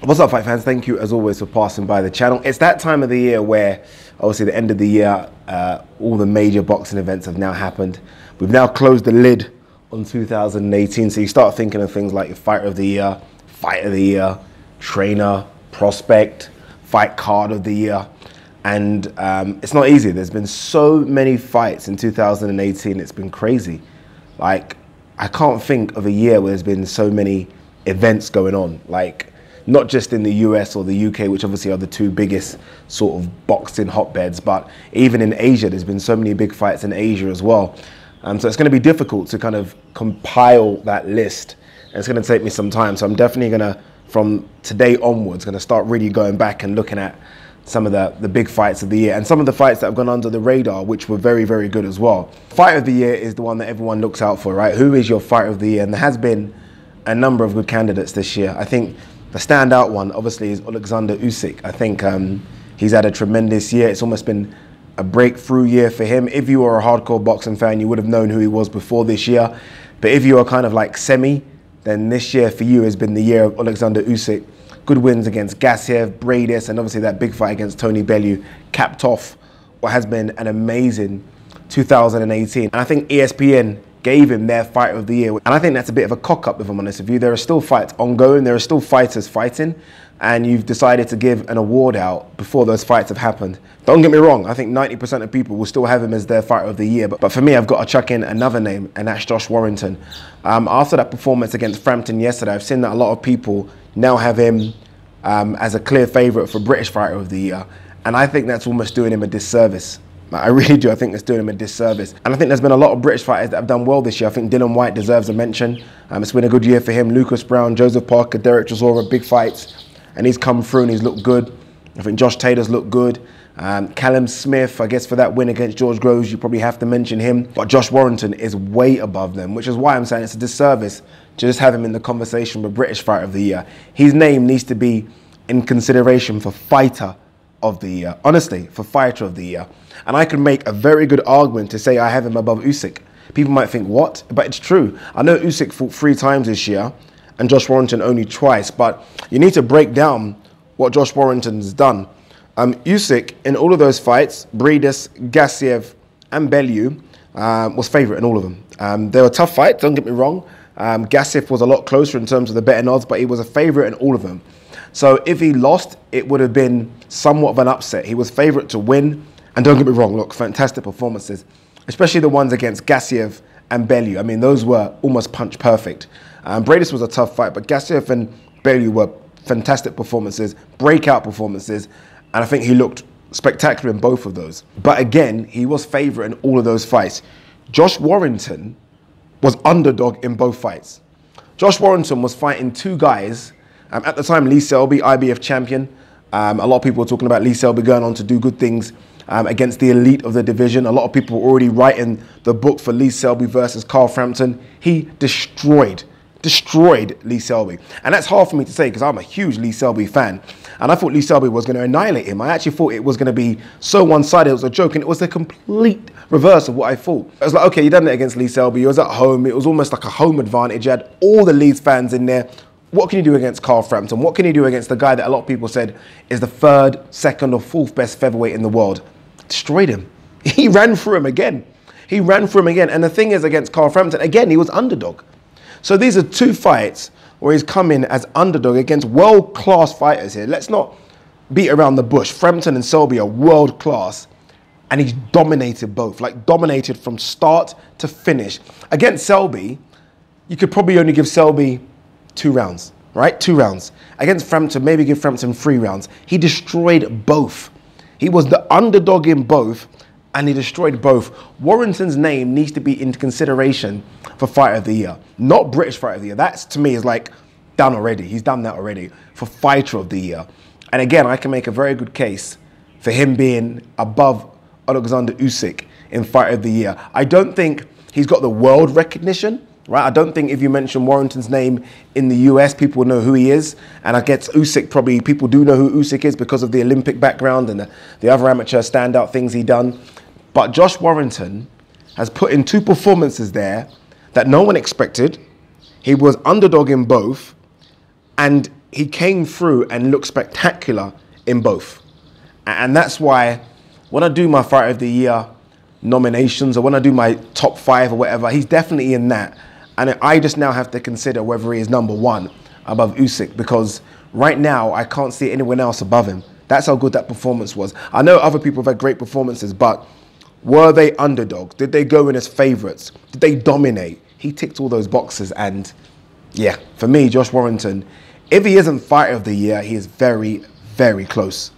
What's up, fight fans? Thank you as always for passing by the channel. It's that time of the year where obviously the end of the year, all the major boxing events have now happened. We've now closed the lid on 2018, so you start thinking of things like your fighter of the year, trainer, prospect, fight card of the year. And it's not easy. There's been so many fights in 2018, it's been crazy. Like, I can't think of a year where there's been so many events going on. Like, not just in the US or the UK, which obviously are the two biggest sort of boxing hotbeds, but even in Asia, there's been so many big fights in Asia as well. So it's going to be difficult to kind of compile that list. And it's going to take me some time. So I'm definitely going to, from today onwards, going to start really going back and looking at some of the big fights of the year and some of the fights that have gone under the radar, which were very, very good as well. Fight of the year is the one that everyone looks out for, right? Who is your fighter of the year? And there has been a number of good candidates this year. I think the standout one, obviously, is Alexander Usyk. I think he's had a tremendous year. It's almost been a breakthrough year for him. If you are a hardcore boxing fan, you would have known who he was before this year. But if you are kind of like semi, then this year for you has been the year of Alexander Usyk. Good wins against Gassiev, Bradis, and obviously that big fight against Tony Bellew capped off what has been an amazing 2018. And I think ESPN gave him their fighter of the year. And I think that's a bit of a cock-up, if I'm honest with you. There are still fights ongoing. There are still fighters fighting. And you've decided to give an award out before those fights have happened. Don't get me wrong. I think 90% of people will still have him as their fighter of the year. But for me, I've got to chuck in another name, and that's Josh Warrington. After that performance against Frampton yesterday, I've seen that a lot of people now have him as a clear favourite for British fighter of the year. And I think that's almost doing him a disservice. I really do. I think it's doing him a disservice. And I think there's been a lot of British fighters that have done well this year. I think Dylan White deserves a mention. It's been a good year for him. Lucas Brown, Joseph Parker, Derek Chisora, big fights. And he's come through and he's looked good. I think Josh Taylor's looked good. Callum Smith, I guess for that win against George Groves, you probably have to mention him. But Josh Warrington is way above them, which is why I'm saying it's a disservice to just have him in the conversation with British fighter of the year. His name needs to be in consideration for fighter of the year. Honestly, for fighter of the year. And I can make a very good argument to say I have him above Usyk. People might think, what? But it's true. I know Usyk fought 3 times this year and Josh Warrington only twice. But you need to break down what Josh Warrington's done. Usyk, in all of those fights, Bradis, Gassiev and Bellew, was favourite in all of them. They were tough fights, don't get me wrong. Gassiev was a lot closer in terms of the betting odds, but he was a favourite in all of them. So if he lost, it would have been somewhat of an upset. He was favourite to win. And don't get me wrong, look, fantastic performances, especially the ones against Gassiev and Bellew. I mean, those were almost punch perfect. Bradis was a tough fight, but Gassiev and Bellew were fantastic performances, breakout performances, and I think he looked spectacular in both of those. But again, he was favourite in all of those fights. Josh Warrington was underdog in both fights. Josh Warrington was fighting 2 guys. At the time, Lee Selby, IBF champion. A lot of people were talking about Lee Selby going on to do good things against the elite of the division. A lot of people were already writing the book for Lee Selby versus Carl Frampton. He destroyed Lee Selby. And that's hard for me to say because I'm a huge Lee Selby fan. And I thought Lee Selby was going to annihilate him. I actually thought it was going to be so one-sided. It was a joke, and it was the complete reverse of what I thought. I was like, okay, you done it against Lee Selby. You was at home. It was almost like a home advantage. You had all the Leeds fans in there. What can you do against Carl Frampton? What can you do against the guy that a lot of people said is the 3rd, 2nd or 4th best featherweight in the world? Destroyed him. He ran through him again. He ran through him again. And the thing is, against Carl Frampton, again, he was underdog. So these are 2 fights where he's come in as underdog against world-class fighters here. Let's not beat around the bush. Frampton and Selby are world-class. And he's dominated both, like dominated from start to finish. Against Selby, you could probably only give Selby 2 rounds, right? 2 rounds. Against Frampton, maybe give Frampton 3 rounds. He destroyed both. He was the underdog in both, and he destroyed both. Warrington's name needs to be in consideration for fighter of the year, not British fighter of the year. That's, to me, is like done already. He's done that already for fighter of the year. And again, I can make a very good case for him being above Alexander Usyk in fighter of the year. I don't think he's got the world recognition. Right? I don't think if you mention Warrington's name in the US, people will know who he is. And I guess Usyk, probably people do know who Usyk is because of the Olympic background and the other amateur standout things he done. But Josh Warrington has put in 2 performances there that no one expected. He was underdog in both. And he came through and looked spectacular in both. And that's why when I do my Fighter of the Year nominations, or when I do my top 5 or whatever, he's definitely in that. And I just now have to consider whether he is number 1 above Usyk, because right now I can't see anyone else above him. That's how good that performance was. I know other people have had great performances, but were they underdogs? Did they go in as favourites? Did they dominate? He ticked all those boxes, and yeah, for me, Josh Warrington, if he isn't Fighter of the Year, he is very, very close.